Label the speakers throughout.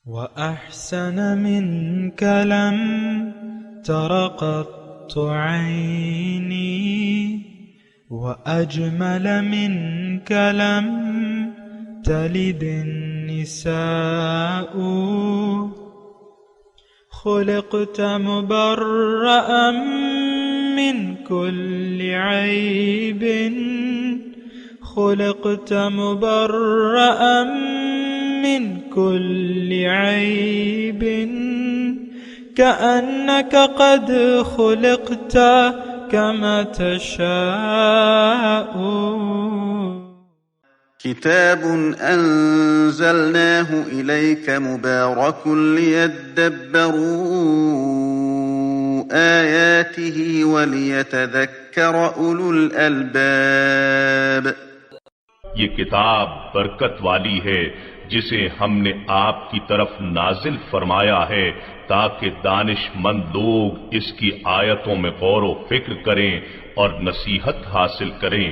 Speaker 1: وأحسن منك لم تر قط عيني، وأجمل منك لم تلد النساء. خلقت مبرأ من كل عيب، خلقت مبرأ من كل عيب، كأنك قد خلقت كما تشاء.
Speaker 2: كتاب أنزلناه إليك مبارك ليدبروا آياته وليتذكر أولو الألباب.
Speaker 3: یہ کتاب برکت والی ہے جسے ہم نے آپ کی طرف نازل فرمایا ہے تاکہ دانش مند لوگ اس کی آیتوں میں غور و فکر کریں اور نصیحت حاصل کریں۔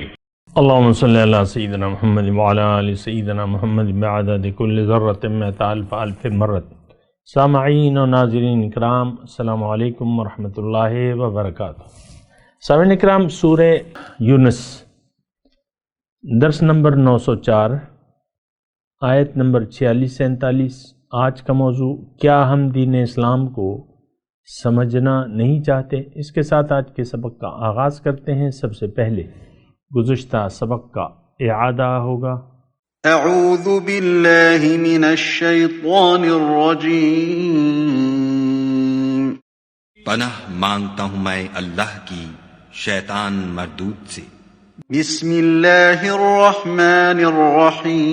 Speaker 4: اللہم صلی علی سیدنا محمد وعلی آل سیدنا محمد بعدد کل ذرۃ مئۃ الف الف مرۃ۔ سامعین و ناظرین اکرام، السلام علیکم ورحمۃ اللہ وبرکاتہ۔ سامعین اکرام، سورہ یونس درس نمبر 904، آیت نمبر 46-47۔ آج کا موضوع، کیا ہم دین اسلام کو سمجھنا نہیں چاہتے؟ اس کے ساتھ آج کے سبق کا آغاز کرتے ہیں۔ سب سے پہلے گزشتہ سبق کا اعادہ ہوگا۔
Speaker 2: اعوذ باللہ من الشیطان الرجیم۔
Speaker 5: پناہ مانگتا ہوں میں اللہ کی شیطان مردود سے۔
Speaker 2: بسم اللہ الرحمن الرحیم۔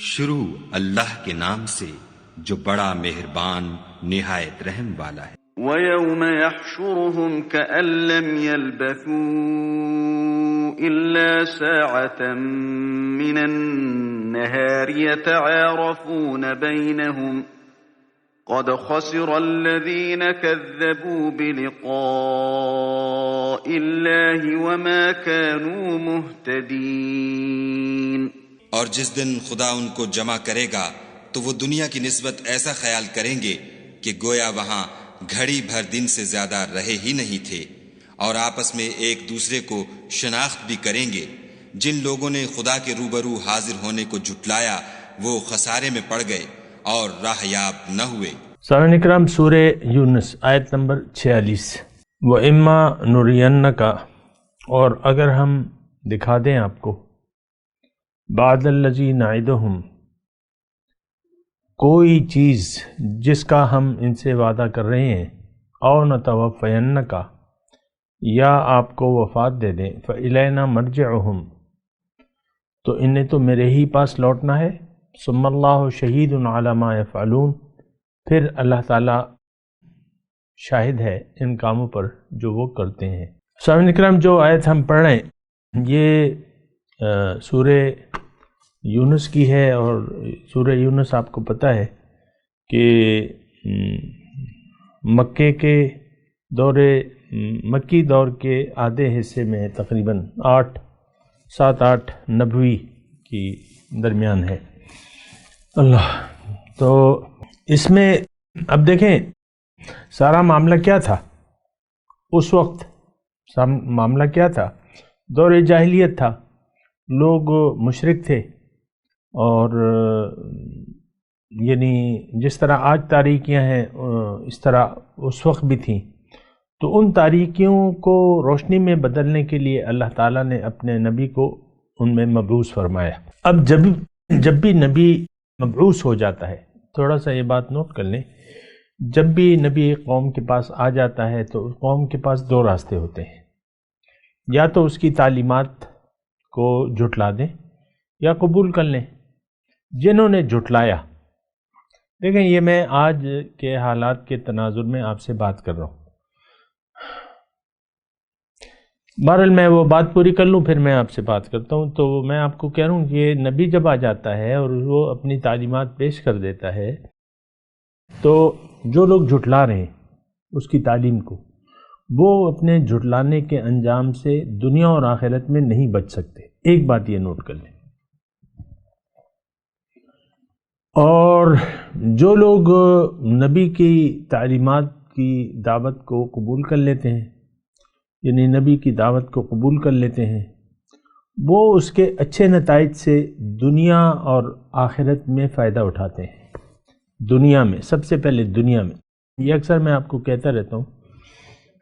Speaker 5: شروع اللہ کے نام سے جو بڑا مہربان نہایت رحم والا ہے۔
Speaker 2: وَيَوْمَ يَحْشُرُهُمْ كَأَن لَّمْ يَلْبَثُوا إِلَّا سَاعَةً مِّنَ النَّهَارِ يَتَعَارَفُونَ بَيْنَهُمْ قَدْ خَسِرَ الَّذِينَ كَذَّبُوا بِلِقَاءِ اللَّهِ وَمَا كَانُوا مُهْتَدِينَ۔
Speaker 5: اور جس دن خدا ان کو جمع کرے گا تو وہ دنیا کی نسبت ایسا خیال کریں گے کہ گویا وہاں گھڑی بھر دن سے زیادہ رہے ہی نہیں تھے، اور آپس میں ایک دوسرے کو شناخت بھی کریں گے۔ جن لوگوں نے خدا کے روبرو حاضر ہونے کو جھٹلایا وہ خسارے میں پڑ گئے اور راہ یاب نہ ہوئے۔
Speaker 4: سامعین اکرام، سورہ یونس آیت نمبر 46۔ وَإِمَّا نُرِيَنَّكَ، اور اگر ہم دکھا دیں آپ کو، بَعْدَ الَّذِي نَعِدُهُمْ، کوئی چیز جس کا ہم ان سے وعدہ کر رہے ہیں، او نتوفینک، یا آپ کو وفات دے دیں، فإلینا مرجعہم، تو انہیں تو میرے ہی پاس لوٹنا ہے، ثم اللہ شہید علی ما یفعلون، پھر اللہ تعالیٰ شاہد ہے ان کاموں پر جو وہ کرتے ہیں۔ سامعین اکرام، جو آیت ہم پڑھ رہے ہیں یہ سورہ یونس کی ہے، اور سورہ یونس آپ کو پتہ ہے کہ مکی دور کے آدھے حصے میں تقریباً 7-8 نبوی کی درمیان ہے۔ اللہ، تو اس میں اب دیکھیں سارا معاملہ کیا تھا اس وقت۔ معاملہ کیا تھا؟ دور جاہلیت تھا، لوگ مشرک تھے، اور یعنی جس طرح آج تاریکیاں ہیں اس طرح اس وقت بھی تھیں۔ تو ان تاریکیوں کو روشنی میں بدلنے کے لیے اللہ تعالیٰ نے اپنے نبی کو ان میں مبعوث فرمایا۔ اب جب بھی نبی مبعوث ہو جاتا ہے، تھوڑا سا یہ بات نوٹ کر لیں، جب بھی نبی قوم کے پاس آ جاتا ہے تو قوم کے پاس 2 راستے ہوتے ہیں، یا تو اس کی تعلیمات کو جھٹلا دیں یا قبول کر لیں۔ جنہوں نے جھٹلایا، دیکھیں یہ میں آج کے حالات کے تناظر میں آپ سے بات کر رہا ہوں، بہرحال میں وہ بات پوری کر لوں پھر میں آپ سے بات کرتا ہوں۔ تو میں آپ کو کہہ رہا ہوں کہ نبی جب آ جاتا ہے اور وہ اپنی تعلیمات پیش کر دیتا ہے تو جو لوگ جھٹلا رہے ہیں اس کی تعلیم کو، وہ اپنے جھٹلانے کے انجام سے دنیا اور آخرت میں نہیں بچ سکتے۔ ایک بات یہ نوٹ کر لیں، اور جو لوگ نبی کی تعلیمات کی دعوت کو قبول کر لیتے ہیں، یعنی نبی کی دعوت کو قبول کر لیتے ہیں، وہ اس کے اچھے نتائج سے دنیا اور آخرت میں فائدہ اٹھاتے ہیں۔ دنیا میں، سب سے پہلے دنیا میں، یہ اکثر میں آپ کو کہتا رہتا ہوں،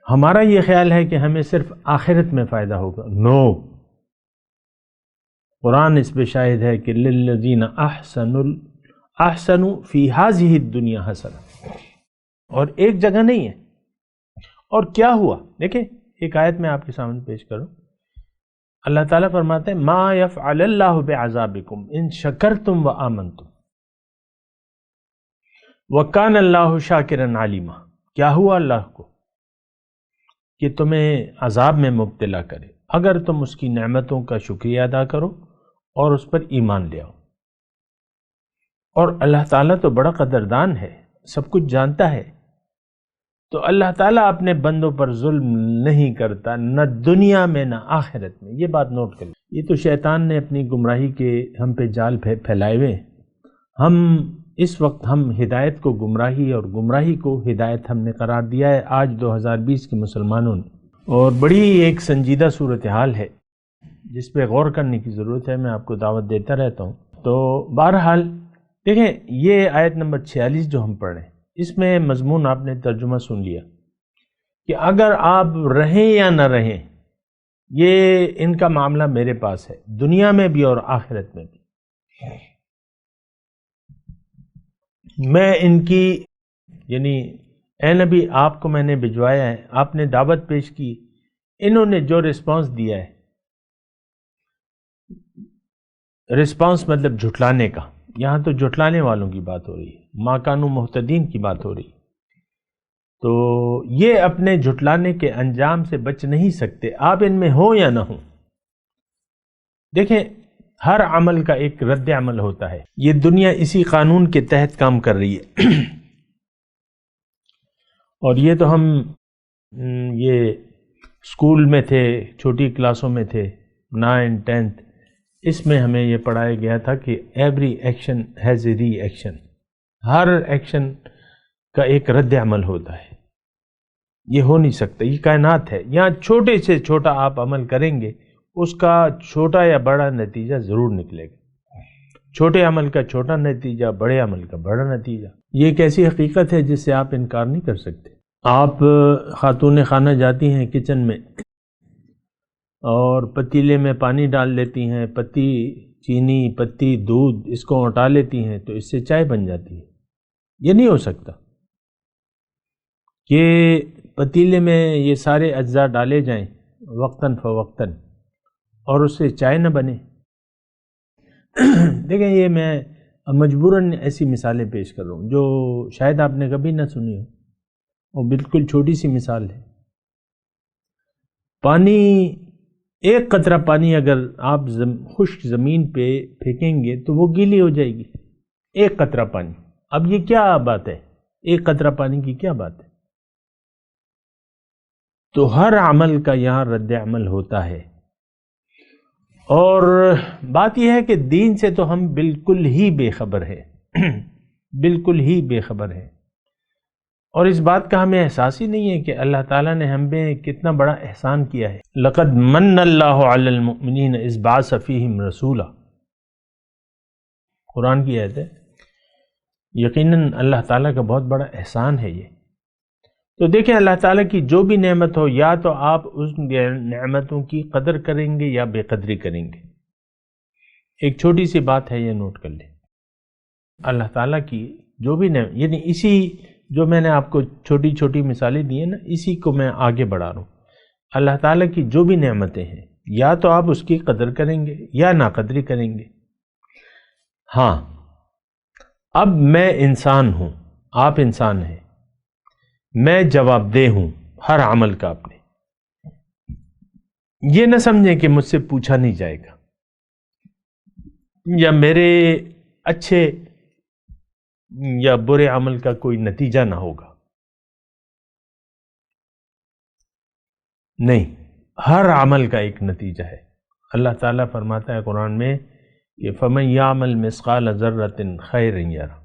Speaker 4: ہمارا یہ خیال ہے کہ ہمیں صرف آخرت میں فائدہ ہوگا۔ نو، قرآن اس پہ شاہد ہے کہ للذین احسنوا فی ہذہ الدنیا حسنہ، اور ایک جگہ نہیں ہے۔ اور کیا ہوا؟ دیکھیں ایک آیت میں آپ کے سامنے پیش کروں، اللہ تعالیٰ فرماتے ہیں ما یفعل اللہ بعذابکم ان شکرتم وآمنتم وکان اللہ شاکرا علیما۔ کیا ہوا اللہ کو کہ تمہیں عذاب میں مبتلا کرے اگر تم اس کی نعمتوں کا شکریہ ادا کرو اور اس پر ایمان لے آؤ۔ اور اللہ تعالیٰ تو بڑا قدردان ہے، سب کچھ جانتا ہے، تو اللہ تعالیٰ اپنے بندوں پر ظلم نہیں کرتا، نہ دنیا میں نہ آخرت میں۔ یہ بات نوٹ کر لیں، یہ تو شیطان نے اپنی گمراہی کے ہم پہ جال پھیلائے ہوئے ہیں۔ ہم اس وقت ہم ہدایت کو گمراہی اور گمراہی کو ہدایت ہم نے قرار دیا ہے آج 2020 کے مسلمانوں نے، اور بڑی ایک سنجیدہ صورتحال ہے جس پہ غور کرنے کی ضرورت ہے۔ میں آپ کو دعوت دیتا رہتا ہوں۔ تو بہرحال دیکھیں یہ آیت نمبر 46 جو ہم پڑھ رہے ہیں، اس میں مضمون آپ نے ترجمہ سن لیا کہ اگر آپ رہیں یا نہ رہیں، یہ ان کا معاملہ میرے پاس ہے، دنیا میں بھی اور آخرت میں بھی۔ میں ان کی، یعنی اے نبی آپ کو میں نے بھجوایا ہے، آپ نے دعوت پیش کی، انہوں نے جو رسپانس دیا ہے، رسپانس مطلب جھٹلانے کا، یہاں تو جھٹلانے والوں کی بات ہو رہی ہے، ما کانوا مہتدین کی بات ہو رہی ہے، تو یہ اپنے جھٹلانے کے انجام سے بچ نہیں سکتے، آپ ان میں ہوں یا نہ ہوں۔ دیکھیں ہر عمل کا ایک رد عمل ہوتا ہے، یہ دنیا اسی قانون کے تحت کام کر رہی ہے۔ اور یہ تو ہم یہ اسکول میں تھے، چھوٹی کلاسوں میں تھے، 9 10، اس میں ہمیں یہ پڑھایا گیا تھا کہ every action has a reaction, ہر ایکشن کا ایک رد عمل ہوتا ہے۔ یہ ہو نہیں سکتا، یہ کائنات ہے، یہاں چھوٹے سے چھوٹا آپ عمل کریں گے اس کا چھوٹا یا بڑا نتیجہ ضرور نکلے گا، چھوٹے عمل کا چھوٹا نتیجہ، بڑے عمل کا بڑا نتیجہ۔ یہ ایک ایسی حقیقت ہے جس سے آپ انکار نہیں کر سکتے۔ آپ خاتون خانہ جاتی ہیں کچن میں اور پتیلے میں پانی ڈال لیتی ہیں، پتی چینی، پتی دودھ، اس کو اٹا لیتی ہیں تو اس سے چائے بن جاتی ہے۔ یہ نہیں ہو سکتا کہ پتیلے میں یہ سارے اجزاء ڈالے جائیں وقتاً فوقتاً اور اس سے چائے نہ بنے۔ دیکھیں یہ میں مجبوراً ایسی مثالیں پیش کر رہا ہوں جو شاید آپ نے کبھی نہ سنی ہو، اور بالکل چھوٹی سی مثال ہے۔ پانی، ایک قطرہ پانی اگر آپ خشک زمین پہ پھینکیں گے تو وہ گیلی ہو جائے گی، ایک قطرہ پانی۔ اب یہ کیا بات ہے، ایک قطرہ پانی کی کیا بات ہے؟ تو ہر عمل کا یہاں رد عمل ہوتا ہے، اور بات یہ ہے کہ دین سے تو ہم بالکل ہی بے خبر ہیں، بالکل ہی بے خبر ہیں، اور اس بات کا ہمیں احساس ہی نہیں ہے کہ اللہ تعالیٰ نے ہم پہ کتنا بڑا احسان کیا ہے۔ لقد من اللہ علی المؤمنین اذ بعث فیہم رسولا، قرآن کی آیت ہے۔ یقیناً اللہ تعالیٰ کا بہت بڑا احسان ہے یہ۔ تو دیکھیں اللہ تعالیٰ کی جو بھی نعمت ہو، یا تو آپ اس نعمتوں کی قدر کریں گے یا بے قدری کریں گے۔ ایک چھوٹی سی بات ہے، یہ نوٹ کر لیں، اللہ تعالیٰ کی جو بھی نعمت، یعنی اسی جو میں نے آپ کو چھوٹی چھوٹی مثالیں دی ہیں نا، اسی کو میں آگے بڑھا رہا ہوں۔ اللہ تعالیٰ کی جو بھی نعمتیں ہیں، یا تو آپ اس کی قدر کریں گے یا ناقدری کریں گے۔ ہاں، اب میں انسان ہوں، آپ انسان ہیں، میں جواب دہ ہوں ہر عمل کا اپنے۔ یہ نہ سمجھیں کہ مجھ سے پوچھا نہیں جائے گا، یا میرے اچھے یا برے عمل کا کوئی نتیجہ نہ ہوگا، نہیں، ہر عمل کا ایک نتیجہ ہے۔ اللہ تعالیٰ فرماتا ہے قرآن میں کہ فمن یعمل مثقال ذرۃ خیرا یرہ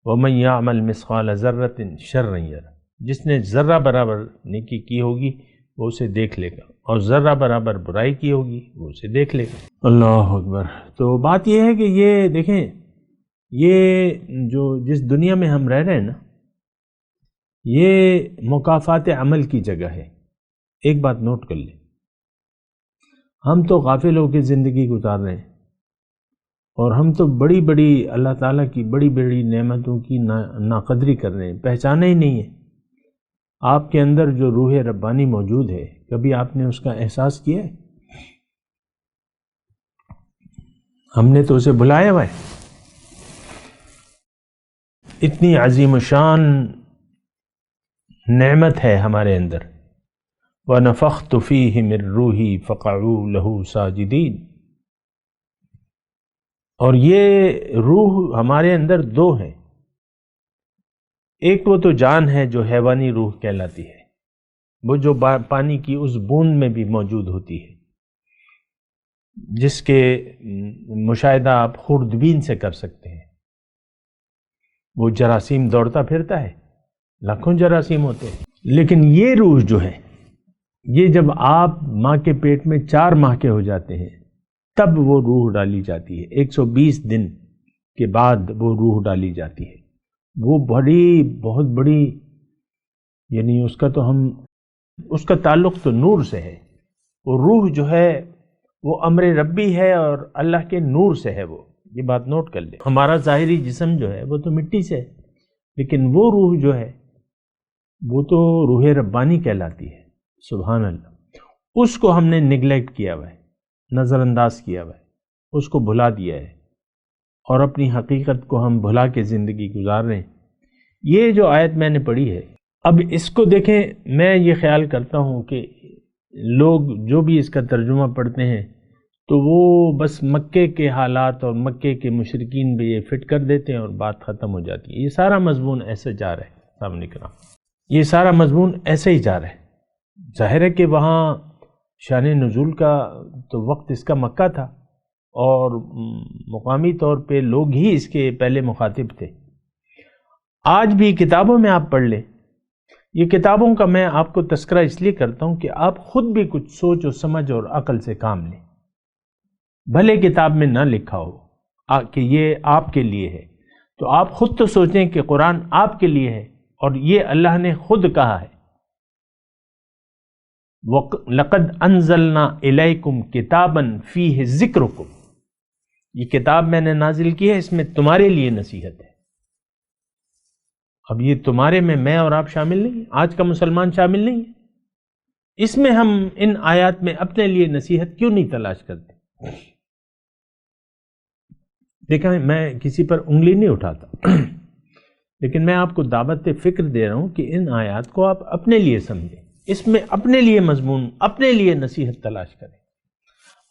Speaker 4: ومن یعمل مثقال ذرۃ شرا یرہ، جس نے ذرہ برابر نیکی کی ہوگی وہ اسے دیکھ لے گا، اور ذرہ برابر برائی کی ہوگی وہ اسے دیکھ لے گا۔ اللہ اکبر۔ تو بات یہ ہے کہ یہ دیکھیں، یہ جو جس دنیا میں ہم رہ رہے ہیں نا، یہ مکافات عمل کی جگہ ہے۔ ایک بات نوٹ کر لیں، ہم تو غافل ہو کے زندگی گزار رہے ہیں، اور ہم تو بڑی بڑی اللہ تعالیٰ کی بڑی بڑی نعمتوں کی ناقدری کر رہے ہیں، پہچانا ہی نہیں ہے۔ آپ کے اندر جو روح ربانی موجود ہے، کبھی آپ نے اس کا احساس کیا ہے؟ ہم نے تو اسے بلایا ہوا ہے۔ اتنی عظیم شان نعمت ہے ہمارے اندر۔ وَنَفَخْتُ فِيهِ مِن رُوحِي فَقَعُوا لَهُ سَاجِدِينَ۔ اور یہ روح ہمارے اندر دو ہیں، ایک وہ تو جان ہے جو حیوانی روح کہلاتی ہے، وہ جو پانی کی اس بوند میں بھی موجود ہوتی ہے، جس کے مشاہدہ آپ خوردبین سے کر سکتے ہیں۔ وہ جراثیم دوڑتا پھرتا ہے، لاکھوں جراثیم ہوتے ہیں، لیکن یہ روح جو ہے، یہ جب آپ ماں کے پیٹ میں 4 ماہ کے ہو جاتے ہیں تب وہ روح ڈالی جاتی ہے۔ 120 دن کے بعد وہ روح ڈالی جاتی ہے۔ وہ بہت بڑی، یعنی اس کا تعلق تو نور سے ہے۔ وہ روح جو ہے وہ امر ربی ہے اور اللہ کے نور سے ہے۔ وہ یہ بات نوٹ کر لیں۔ ہمارا ظاہری جسم جو ہے وہ تو مٹی سے ہے، لیکن وہ روح جو ہے وہ تو روح ربانی کہلاتی ہے۔ سبحان اللہ۔ اس کو ہم نے نگلیکٹ کیا ہوا ہے، نظر انداز کیا ہوا ہے، اس کو بھلا دیا ہے، اور اپنی حقیقت کو ہم بھلا کے زندگی گزار رہے ہیں۔ یہ جو آیت میں نے پڑھی ہے، اب اس کو دیکھیں، میں یہ خیال کرتا ہوں کہ لوگ جو بھی اس کا ترجمہ پڑھتے ہیں تو وہ بس مکے کے حالات اور مکے کے مشرکین بھی یہ فٹ کر دیتے ہیں اور بات ختم ہو جاتی ہے۔ یہ سارا مضمون ایسے جا رہا ہے، سامنے کرام، یہ سارا مضمون ایسے ہی جا رہا ہے۔ ظاہر ہے کہ وہاں شان نزول کا تو وقت اس کا مکہ تھا، اور مقامی طور پہ لوگ ہی اس کے پہلے مخاطب تھے۔ آج بھی کتابوں میں آپ پڑھ لیں، یہ کتابوں کا میں آپ کو تذکرہ اس لیے کرتا ہوں کہ آپ خود بھی کچھ سوچ و سمجھ اور عقل سے کام لیں۔ بھلے کتاب میں نہ لکھا ہو کہ یہ آپ کے لیے ہے، تو آپ خود تو سوچیں کہ قرآن آپ کے لیے ہے، اور یہ اللہ نے خود کہا ہے، لَقَدْ أَنزَلْنَا إِلَيْكُمْ كِتَابًا فِيهِ ذِكْرُكُمْ۔ یہ کتاب میں نے نازل کی ہے، اس میں تمہارے لیے نصیحت ہے۔ اب یہ تمہارے میں اور آپ شامل نہیں ہیں، آج کا مسلمان شامل نہیں ہے۔ اس میں ہم ان آیات میں اپنے لیے نصیحت کیوں نہیں تلاش کرتے؟ دیکھیں، میں کسی پر انگلی نہیں اٹھاتا، لیکن میں آپ کو دعوت فکر دے رہا ہوں کہ ان آیات کو آپ اپنے لیے سمجھیں، اس میں اپنے لیے مضمون، اپنے لیے نصیحت تلاش کریں۔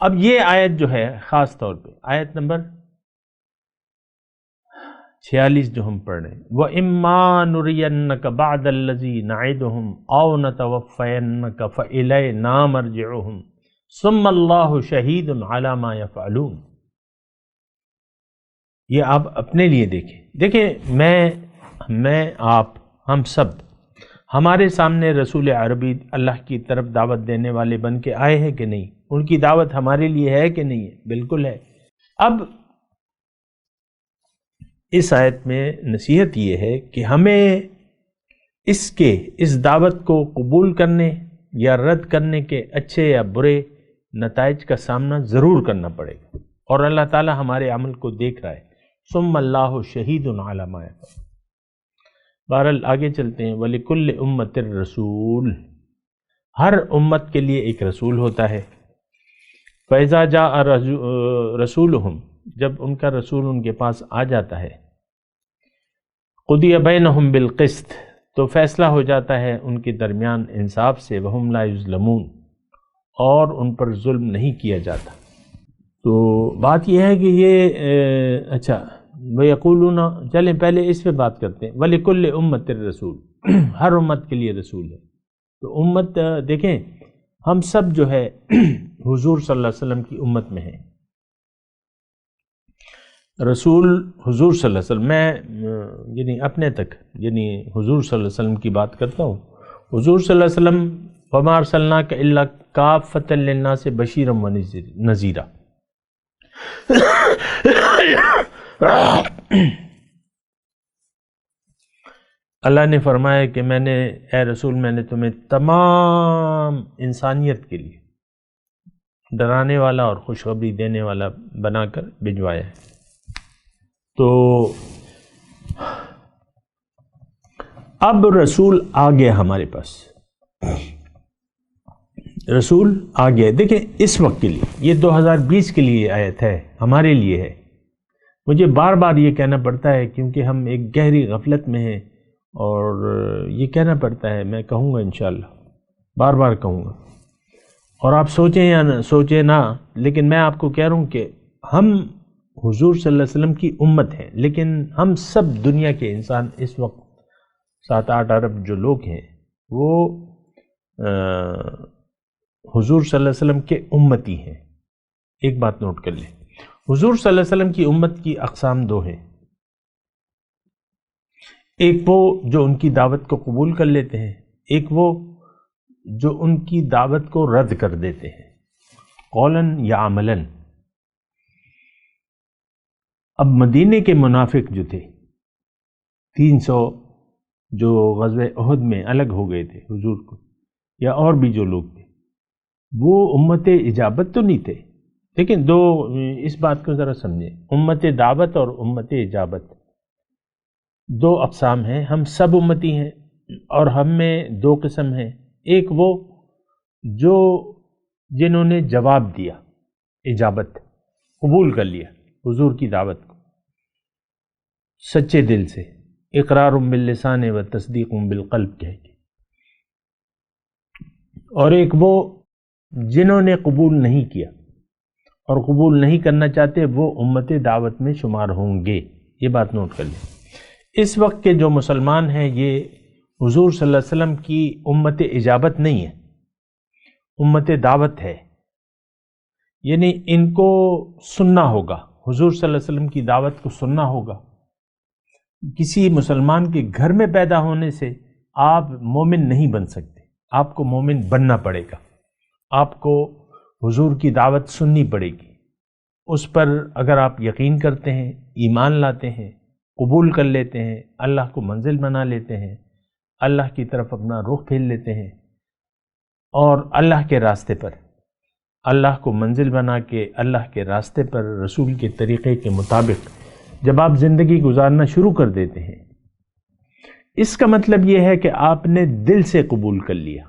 Speaker 4: اب یہ آیت جو ہے خاص طور پہ آیت نمبر 46 جو ہم پڑھ رہے ہیں، وَإِمَّا نُرِيَنَّكَ بَعْدَ الَّذِي نَعِدُهُمْ أَوْ نَتَوَفَّيَنَّكَ فَإِلَيْنَا مَرْجِعُهُمْ ثُمَّ اللَّهُ شَهِيدٌ عَلَى مَا يَفْعَلُونَ۔ یہ آپ اپنے لیے دیکھیں، میں آپ، ہم سب، ہمارے سامنے رسول عربی اللہ کی طرف دعوت دینے والے بن کے آئے ہیں کہ نہیں؟ ان کی دعوت ہمارے لیے ہے کہ نہیں ہے؟ بالکل ہے۔ اب اس آیت میں نصیحت یہ ہے کہ ہمیں اس دعوت کو قبول کرنے یا رد کرنے کے اچھے یا برے نتائج کا سامنا ضرور کرنا پڑے گا، اور اللہ تعالی ہمارے عمل کو دیکھ رہا ہے۔ ثم اللہ شہید علی ما یفعلون۔ بہرحال آگے چلتے ہیں۔ وَلِكُلِّ أُمَّةٍ رَسُولٌ، ہر امت کے لیے ایک رسول ہوتا ہے۔ فَإِذَا جَاءَ رَسُولُهُمْ، جب ان کا رسول ان کے پاس آ جاتا ہے، قُضِيَ بَيْنَهُمْ بِالْقِسْطِ، تو فیصلہ ہو جاتا ہے ان کے درمیان انصاف سے، وَهُمْ لَا يُظْلَمُونَ، اور ان پر ظلم نہیں کیا جاتا۔ تو بات یہ ہے کہ یہ اچھا وَيَقُولُونَ، چلیں پہلے اس پہ بات کرتے ہیں۔ وَلِكُلِّ أُمَّةٍ رَسُولٌ، ہر امت کے لیے رسول ہے۔ تو امت دیکھیں، ہم سب جو ہے حضور صلی اللہ علیہ وسلم کی امت میں ہیں، رسول حضور صلی اللہ علیہ وسلم، میں یعنی اپنے تک یعنی حضور صلی اللہ علیہ وسلم کی بات کرتا ہوں. حضور صلی اللہ علیہ وسلم وما ارسلناک الا کافۃ للناس بشیرا ونذیرا. اللہ نے فرمایا کہ میں نے اے رسول میں نے تمہیں تمام انسانیت کے لیے ڈرانے والا اور خوشخبری دینے والا بنا کر بھجوایا ہے. تو اب رسول آ گیا ہمارے پاس، رسول آ گیا. دیکھیں اس وقت کے لیے یہ 2020 کے لیے آیت ہے، ہمارے لیے ہے. مجھے بار بار یہ کہنا پڑتا ہے کیونکہ ہم ایک گہری غفلت میں ہیں، اور یہ کہنا پڑتا ہے. میں کہوں گا انشاءاللہ، بار بار کہوں گا، اور آپ سوچیں یا نہ سوچیں نہ، لیکن میں آپ کو کہہ رہا ہوں کہ ہم حضور صلی اللہ علیہ وسلم کی امت ہیں، لیکن ہم سب دنیا کے انسان اس وقت 7-8 ارب جو لوگ ہیں وہ حضور صلی اللہ علیہ وسلم کے امتی ہیں. ایک بات نوٹ کر لیں، حضور صلی اللہ علیہ وسلم کی امت کی اقسام 2 ہیں. ایک وہ جو ان کی دعوت کو قبول کر لیتے ہیں، ایک وہ جو ان کی دعوت کو رد کر دیتے ہیں، قولاً یا عملاً. اب مدینے کے منافق جو تھے 300 جو غزوہ احد میں الگ ہو گئے تھے حضور کو، یا اور بھی جو لوگ تھے، وہ امت اجابت تو نہیں تھے. لیکن اس بات کو ذرا سمجھیں، امت دعوت اور امت اجابت 2 اقسام ہیں. ہم سب امتی ہیں، اور ہم میں 2 قسم ہیں. ایک وہ جو جنہوں نے جواب دیا، اجابت قبول کر لیا حضور کی دعوت کو سچے دل سے، اقرار باللسان و تصدیق بالقلب کہہ کے. اور ایک وہ جنہوں نے قبول نہیں کیا اور قبول نہیں کرنا چاہتے، وہ امت دعوت میں شمار ہوں گے. یہ بات نوٹ کر لیں. اس وقت کے جو مسلمان ہیں یہ حضور صلی اللہ علیہ وسلم کی امت اجابت نہیں ہے، امت دعوت ہے. یعنی ان کو سننا ہوگا، حضور صلی اللہ علیہ وسلم کی دعوت کو سننا ہوگا. کسی مسلمان کے گھر میں پیدا ہونے سے آپ مومن نہیں بن سکتے، آپ کو مومن بننا پڑے گا. آپ کو حضور کی دعوت سننی پڑے گی. اس پر اگر آپ یقین کرتے ہیں، ایمان لاتے ہیں، قبول کر لیتے ہیں، اللہ کو منزل بنا لیتے ہیں، اللہ کی طرف اپنا رخ پھیر لیتے ہیں، اور اللہ کے راستے پر، اللہ کو منزل بنا کے اللہ کے راستے پر رسول کے طریقے کے مطابق جب آپ زندگی گزارنا شروع کر دیتے ہیں، اس کا مطلب یہ ہے کہ آپ نے دل سے قبول کر لیا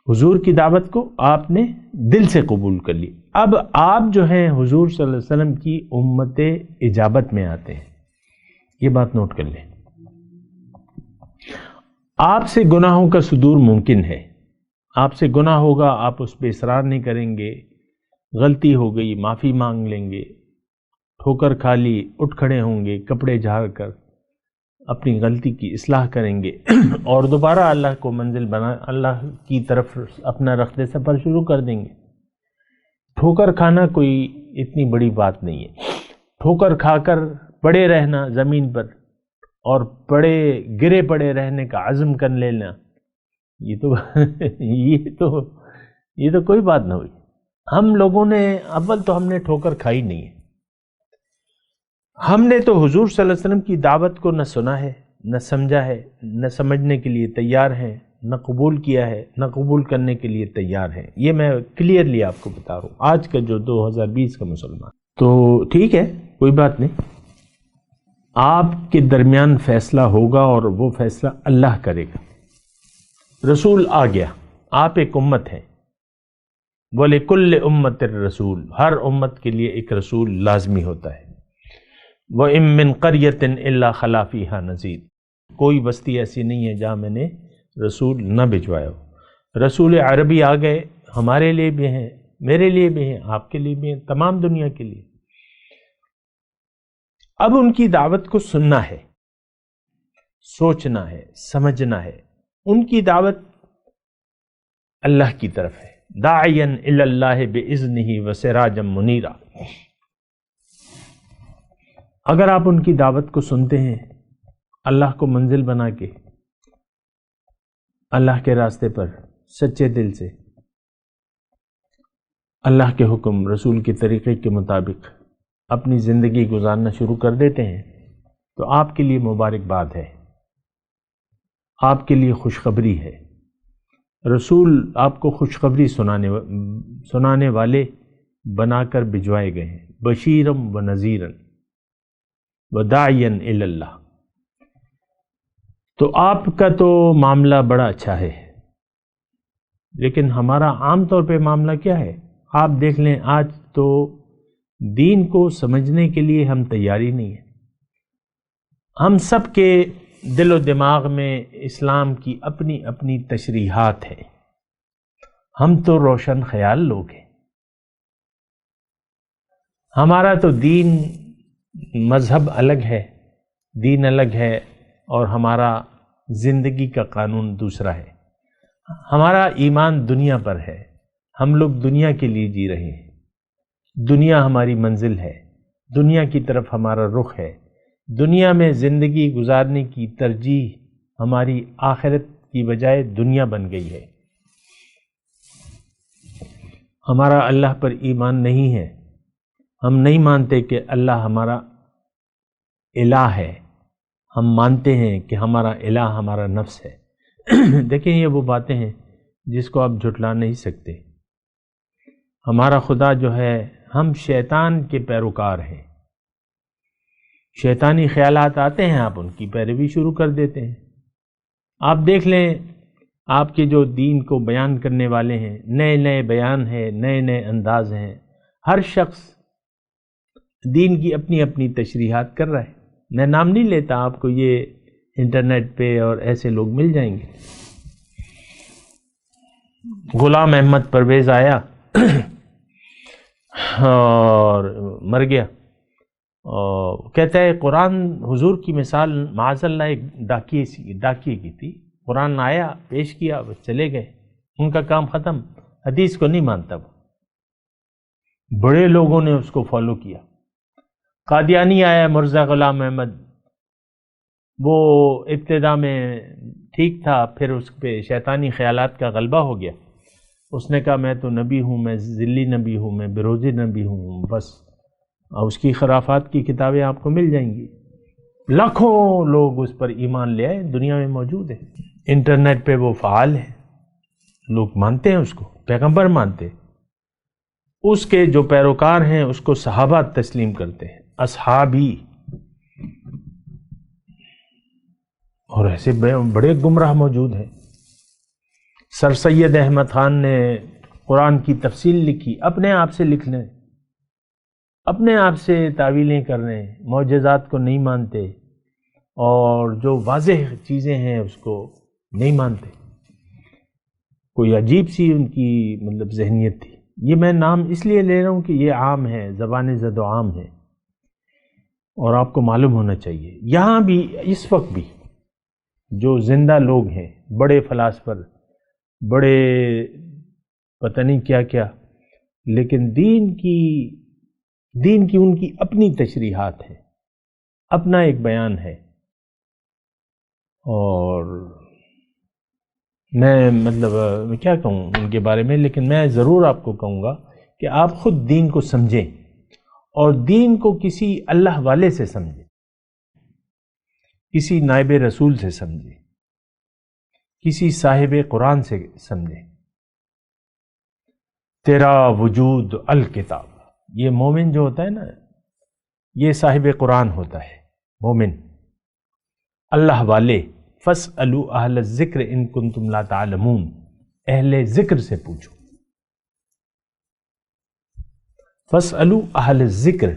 Speaker 4: حضور کی دعوت کو، آپ نے دل سے قبول کر لی. اب آپ جو ہیں حضور صلی اللہ علیہ وسلم کی امت اجابت میں آتے ہیں. یہ بات نوٹ کر لیں. آپ سے گناہوں کا صدور ممکن ہے، آپ سے گناہ ہوگا، آپ اس پہ اصرار نہیں کریں گے. غلطی ہو گئی، معافی مانگ لیں گے. ٹھوکر کھا لی، اٹھ کھڑے ہوں گے، کپڑے جھاڑ کر اپنی غلطی کی اصلاح کریں گے، اور دوبارہ اللہ کو منزل بنا اللہ کی طرف اپنا رخت سفر شروع کر دیں گے. ٹھوکر کھانا کوئی اتنی بڑی بات نہیں ہے. ٹھوکر کھا کر پڑے رہنا زمین پر اور گرے پڑے رہنے کا عزم کر لینا، یہ تو کوئی بات نہ ہوئی. ہم لوگوں نے اول تو ہم نے ٹھوکر کھائی نہیں ہے. ہم نے تو حضور صلی اللہ علیہ وسلم کی دعوت کو نہ سنا ہے، نہ سمجھا ہے، نہ سمجھنے کے لیے تیار ہیں، نہ قبول کیا ہے، نہ قبول کرنے کے لیے تیار ہیں. یہ میں کلیئرلی آپ کو بتا رہا ہوں، آج کا جو 2020 کا مسلمان. تو ٹھیک ہے، کوئی بات نہیں، آپ کے درمیان فیصلہ ہوگا اور وہ فیصلہ اللہ کرے گا. رسول آ گیا، آپ ایک امت ہیں. بولے کل امت الرسول، ہر امت کے لیے ایک رسول لازمی ہوتا ہے. وَإِن مِّن قَرْيَةٍ إِلَّا خَلَا فِيهَا نَذِيرٌ، کوئی بستی ایسی نہیں ہے جہاں میں نے رسول نہ بھجوایا ہو. رسول عربی آ گئے، ہمارے لیے بھی ہیں، میرے لیے بھی ہیں، آپ کے لیے بھی ہیں، تمام دنیا کے لیے. اب ان کی دعوت کو سننا ہے، سوچنا ہے، سمجھنا ہے. ان کی دعوت اللہ کی طرف ہے. داعیاً الی اللہ بإذنہ وسراجا منیرا. اگر آپ ان کی دعوت کو سنتے ہیں اللہ کو منزل بنا کے، اللہ کے راستے پر سچے دل سے، اللہ کے حکم رسول کے طریقے کے مطابق اپنی زندگی گزارنا شروع کر دیتے ہیں، تو آپ کے لیے مبارکباد ہے، آپ کے لیے خوشخبری ہے۔ رسول آپ کو خوشخبری سنانے والے بنا کر بھجوائے گئے ہیں، بشیرم و نذیرن وداعیا الی اللہ۔ تو آپ کا تو معاملہ بڑا اچھا ہے، لیکن ہمارا عام طور پہ معاملہ کیا ہے؟ آپ دیکھ لیں، آج تو دین کو سمجھنے کے لیے ہم تیاری نہیں ہیں۔ ہم سب کے دل و دماغ میں اسلام کی اپنی اپنی تشریحات ہیں، ہم تو روشن خیال لوگ ہیں۔ ہمارا تو دین مذہب الگ ہے، دین الگ ہے، اور ہمارا زندگی کا قانون دوسرا ہے۔ ہمارا ایمان دنیا پر ہے، ہم لوگ دنیا کے لیے جی رہے ہیں، دنیا ہماری منزل ہے، دنیا کی طرف ہمارا رخ ہے، دنیا میں زندگی گزارنے کی ترجیح ہماری آخرت کی بجائے دنیا بن گئی ہے۔ ہمارا اللہ پر ایمان نہیں ہے، ہم نہیں مانتے کہ اللہ ہمارا الہ ہے، ہم مانتے ہیں کہ ہمارا الہ ہمارا نفس ہے۔ دیکھیں، یہ وہ باتیں ہیں جس کو آپ جھٹلا نہیں سکتے۔ ہمارا خدا جو ہے، ہم شیطان کے پیروکار ہیں، شیطانی خیالات آتے ہیں، آپ ان کی پیروی شروع کر دیتے ہیں۔ آپ دیکھ لیں، آپ کے جو دین کو بیان کرنے والے ہیں، نئے نئے بیان ہیں، نئے نئے انداز ہیں، ہر شخص دین کی اپنی اپنی تشریحات کر رہا ہے۔ میں نام نہیں لیتا، آپ کو یہ انٹرنیٹ پہ اور ایسے لوگ مل جائیں گے۔ غلام احمد پرویز آیا اور مر گیا، اور کہتا ہے قرآن حضور کی مثال معاذ اللہ ایک ڈاکیے کی تھی۔ قرآن آیا، پیش کیا، وہ چلے گئے، ان کا کام ختم، حدیث کو نہیں مانتا وہ۔ بڑے لوگوں نے اس کو فالو کیا۔ قادیانی آیا مرزا غلام احمد، وہ ابتدا میں ٹھیک تھا، پھر اس پہ شیطانی خیالات کا غلبہ ہو گیا۔ اس نے کہا میں تو نبی ہوں، میں ذلی نبی ہوں، میں بروزی نبی ہوں، بس۔ اس کی خرافات کی کتابیں آپ کو مل جائیں گی، لاکھوں لوگ اس پر ایمان لے آئے، دنیا میں موجود ہے۔ انٹرنیٹ پہ وہ فعال ہے، لوگ مانتے ہیں اس کو، پیغمبر مانتے، اس کے جو پیروکار ہیں اس کو صحابہ تسلیم کرتے ہیں، اصحابی۔ اور ایسے بڑے گمراہ موجود ہیں۔ سر سید احمد خان نے قرآن کی تفصیل لکھی، اپنے آپ سے لکھ لیں، اپنے آپ سے تعویلیں کر رہے ہیں، معجزات کو نہیں مانتے، اور جو واضح چیزیں ہیں اس کو نہیں مانتے۔ کوئی عجیب سی ان کی مطلب ذہنیت تھی۔ یہ میں نام اس لیے لے رہا ہوں کہ یہ عام ہے، زبان زد و عام ہے، اور آپ کو معلوم ہونا چاہیے۔ یہاں بھی اس وقت بھی جو زندہ لوگ ہیں، بڑے فلاسفر، بڑے پتہ نہیں کیا کیا، لیکن دین کی ان کی اپنی تشریحات ہیں، اپنا ایک بیان ہے۔ اور میں مطلب کیا کہوں ان کے بارے میں، لیکن میں ضرور آپ کو کہوں گا کہ آپ خود دین کو سمجھیں، اور دین کو کسی اللہ والے سے سمجھیں، کسی نائب رسول سے سمجھیں، کسی صاحب قرآن سے سمجھیں۔ تیرا وجود الکتاب، یہ مومن جو ہوتا ہے نا، یہ صاحب قرآن ہوتا ہے، مومن، اللہ والے۔ فَاسْأَلُوا أَهْلَ الذِّكْرِ إِن كُنتُمْ لَا تَعْلَمُونَ، اہل ذکر سے پوچھو۔ فَاسْأَلُوا أَهْلَ الذِّكْرِ،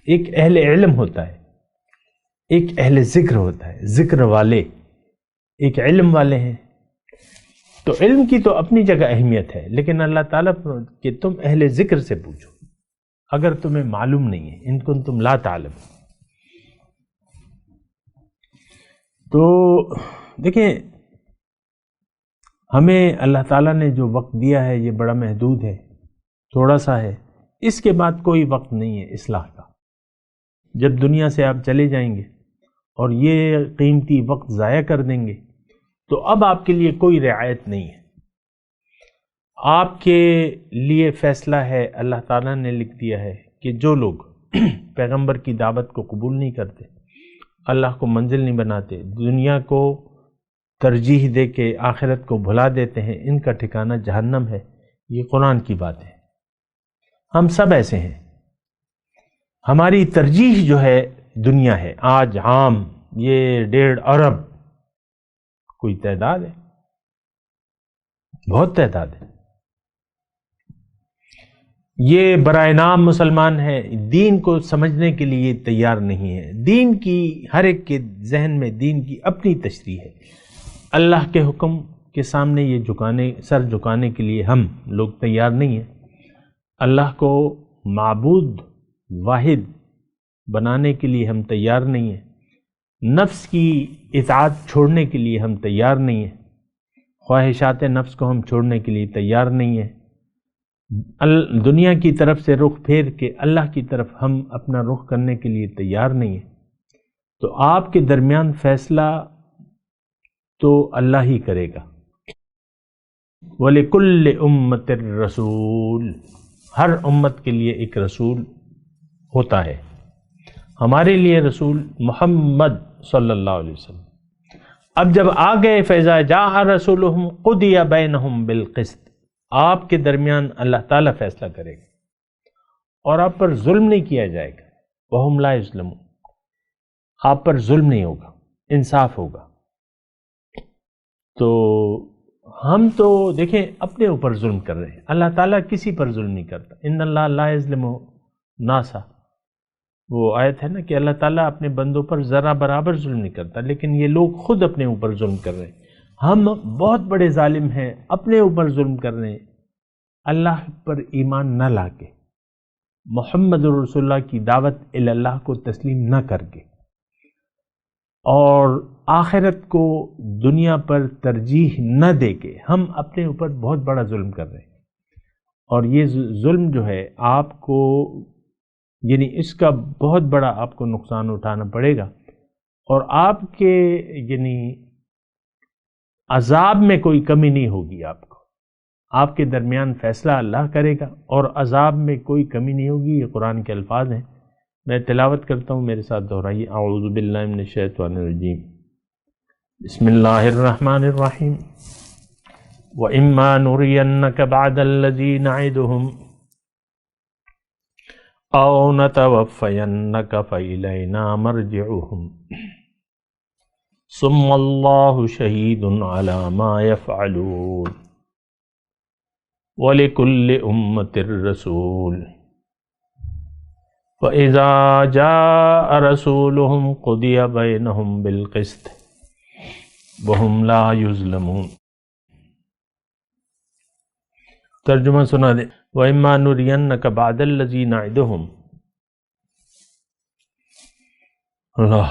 Speaker 4: ایک اہل علم ہوتا ہے، ایک اہل ذکر ہوتا ہے، ذکر والے، ایک علم والے ہیں۔ تو علم کی تو اپنی جگہ اہمیت ہے، لیکن اللہ تعالیٰ کہ تم اہل ذکر سے پوچھو اگر تمہیں معلوم نہیں ہے، ان کنتم لا تعلمون۔ تو دیکھیں، ہمیں اللہ تعالیٰ نے جو وقت دیا ہے یہ بڑا محدود ہے، تھوڑا سا ہے، اس کے بعد کوئی وقت نہیں ہے اصلاح کا۔ جب دنیا سے آپ چلے جائیں گے اور یہ قیمتی وقت ضائع کر دیں گے تو اب آپ کے لیے کوئی رعایت نہیں ہے. آپ کے لیے فیصلہ ہے، اللہ تعالیٰ نے لکھ دیا ہے کہ جو لوگ پیغمبر کی دعوت کو قبول نہیں کرتے، اللہ کو منزل نہیں بناتے، دنیا کو ترجیح دے کے آخرت کو بھلا دیتے ہیں، ان کا ٹھکانہ جہنم ہے. یہ قرآن کی بات ہے. ہم سب ایسے ہیں. ہماری ترجیح جو ہے دنیا ہے. آج عام یہ 1.5 ارب کوئی تعداد ہے، بہت تعداد ہے. یہ برائے نام مسلمان ہے، دین کو سمجھنے کے لیے تیار نہیں ہے. دین کی ہر ایک کے ذہن میں دین کی اپنی تشریح ہے. اللہ کے حکم کے سامنے یہ سر جھکانے کے لیے ہم لوگ تیار نہیں ہیں. اللہ کو معبود واحد بنانے کے لیے ہم تیار نہیں ہیں. نفس کی اطاعت چھوڑنے کے لیے ہم تیار نہیں ہیں. خواہشات نفس کو ہم چھوڑنے کے لیے تیار نہیں ہیں. دنیا کی طرف سے رخ پھیر کے اللہ کی طرف ہم اپنا رخ کرنے کے لیے تیار نہیں ہیں. تو آپ کے درمیان فیصلہ تو اللہ ہی کرے گا. وَلِكُلِّ أُمَّةٍ رَسُولٌ، ہر امت کے لیے ایک رسول ہوتا ہے. ہمارے لیے رسول محمد صلی اللہ علیہ وسلم. اب جب آ گئے فیضا جاء رسولہم قضی بینہم بالقسط، آپ کے درمیان اللہ تعالیٰ فیصلہ کرے گا اور آپ پر ظلم نہیں کیا جائے گا. وہم لا یظلمون، آپ پر ظلم نہیں ہوگا، انصاف ہوگا. تو ہم تو دیکھیں اپنے اوپر ظلم کر رہے ہیں. اللہ تعالیٰ کسی پر ظلم نہیں کرتا. ان اللہ لا یظلم ناسا، وہ آیت ہے نا کہ اللہ تعالیٰ اپنے بندوں پر ذرا برابر ظلم نہیں کرتا، لیکن یہ لوگ خود اپنے اوپر ظلم کر رہے ہیں. ہم بہت بڑے ظالم ہیں، اپنے اوپر ظلم کر رہے ہیں اللہ پر ایمان نہ لا کے، محمد رسول اللہ کی دعوت اللہ کو تسلیم نہ کر کے، اور آخرت کو دنیا پر ترجیح نہ دے کے ہم اپنے اوپر بہت بڑا ظلم کر رہے ہیں. اور یہ ظلم جو ہے آپ کو، یعنی اس کا بہت بڑا آپ کو نقصان اٹھانا پڑے گا، اور آپ کے یعنی عذاب میں کوئی کمی نہیں ہوگی. آپ کے درمیان فیصلہ اللہ کرے گا اور عذاب میں کوئی کمی نہیں ہوگی. یہ قرآن کے الفاظ ہیں. میں تلاوت کرتا ہوں، میرے ساتھ دہرائیے. اعوذ باللہ من الشیطان الرجیم، بسم اللہ الرحمن الرحیم. وَإِمَّا نُرِيَنَّكَ بَعْدَ الَّذِي نَعِدُهُمْ أَوْ نَتَوَفَّيَنَّكَ فَإِلَيْنَا مَرْجِعُهُمْ ثُمَّ اللَّهُ شَهِيدٌ عَلَى مَا يَفْعَلُونَ وَلِكُلِّ أُمَّةٍ رَسُولٌ وَإِذَا جَاءَ رَسُولُهُمْ قُضِيَ بَيْنَهُمْ بِالْقِسْطِ وَهُمْ لَا يُظْلَمُونَ. ترجمہ سنا دیں. وَإِمَّا نُرِيَنَّكَ بَعْدَ الَّذِي نَعِدُهُمْ، اللہ،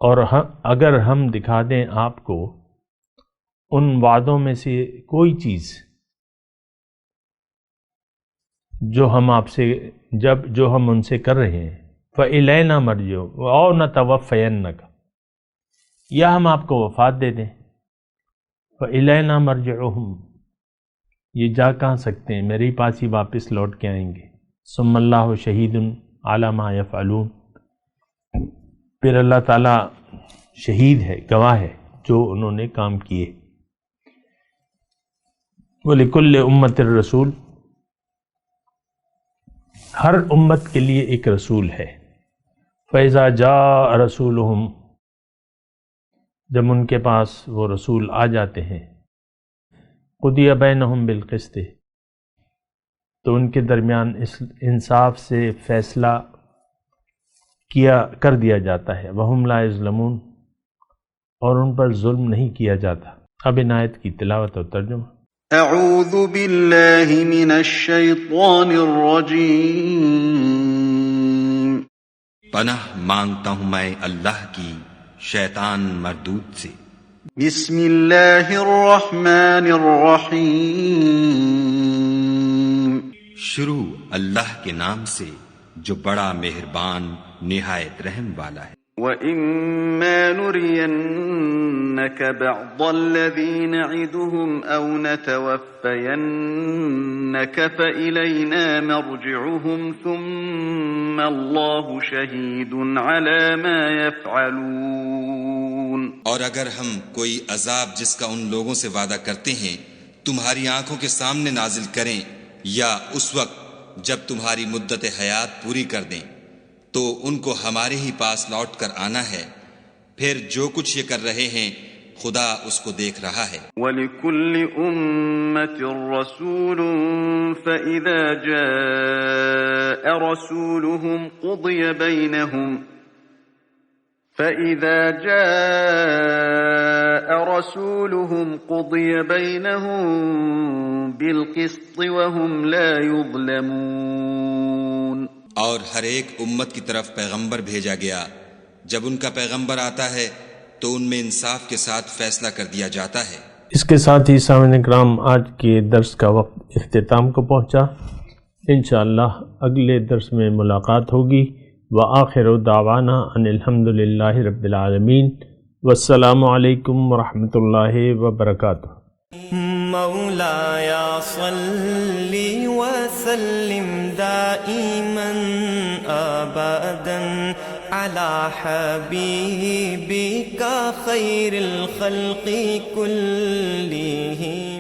Speaker 4: اور اگر ہم دکھا دیں آپ کو ان وعدوں میں سے کوئی چیز جو ہم آپ سے جو ہم ان سے کر رہے ہیں، فَإِلَيْنَا مَرْجِعُهُمْ أَوْ نَتَوَفَّيَنَّكَ، یا ہم آپ کو وفات دے دیں. فَإِلَيْنَا مَرْجِعُهُمْ، یہ جا کہاں سکتے ہیں، میرے پاس ہی واپس لوٹ کے آئیں گے. ثُمَّ اللَّهُ شَهِيدٌ عَلَى مَا يَفْعَلُونَ، پھر اللہ تعالیٰ شہید ہے، گواہ ہے جو انہوں نے کام کیے. وَلِكُلِّ أُمَّةٍ رَسُولٌ، ہر امت کے لیے ایک رسول ہے. فَإِذَا جَاءَ رَسُولُهُمْ، جب ان کے پاس وہ رسول آ جاتے ہیں، قُضِيَ بَيْنَهُمْ بِالْقِسْطِ، تو ان کے درمیان اس انصاف سے فیصلہ کر دیا جاتا ہے. وَهُمْ لَا يُظْلَمُونَ، اور ان پر ظلم نہیں کیا جاتا. اب ان آیت کی تلاوت اور ترجمہ.
Speaker 2: اعوذ باللہ من الشیطان الرجیم،
Speaker 5: پناہ مانگتا ہوں میں اللہ کی شیطان مردود سے.
Speaker 2: بسم اللہ الرحمن الرحیم،
Speaker 5: شروع اللہ کے نام سے جو بڑا مہربان نہایت رحم والا ہے۔
Speaker 2: وَإِمَّا نُرِيَنَّكَ بَعْضَ الَّذِي نَعِدُهُمْ أَوْ نَتَوَفَّيَنَّكَ فَإِلَيْنَا مَرْجِعُهُمْ ثُمَّ اللَّهُ شَهِيدٌ عَلَى مَا يَفْعَلُونَ۔
Speaker 5: اور اگر ہم کوئی عذاب جس کا ان لوگوں سے وعدہ کرتے ہیں تمہاری آنکھوں کے سامنے نازل کریں، یا اس وقت جب تمہاری مدت حیات پوری کر دیں، تو ان کو ہمارے ہی پاس لوٹ کر آنا ہے، پھر جو کچھ یہ کر رہے ہیں خدا اس کو دیکھ رہا ہے۔
Speaker 2: وَلِكُلِّ أُمَّةٍ رَسُولٌ فَإِذَا جَاءَ رَسُولُهُمْ قُضِيَ بَيْنَهُم بِالْقِسْطِ وَهُمْ لَا يُظْلَمُونَ۔
Speaker 5: اور ہر ایک امت کی طرف پیغمبر بھیجا گیا، جب ان کا پیغمبر آتا ہے تو ان میں انصاف کے ساتھ فیصلہ کر دیا جاتا ہے۔
Speaker 4: اس کے ساتھ ہی سامعین کرام آج کے درس کا وقت اختتام کو پہنچا۔ انشاءاللہ اگلے درس میں ملاقات ہوگی۔ وآخر دعوانا ان الحمد للہ رب العالمین، والسلام علیکم ورحمۃ اللہ وبرکاتہ۔
Speaker 1: مولایا صلی وسلم دائما ابدا علی حبیبک خیر الخلق کلہم۔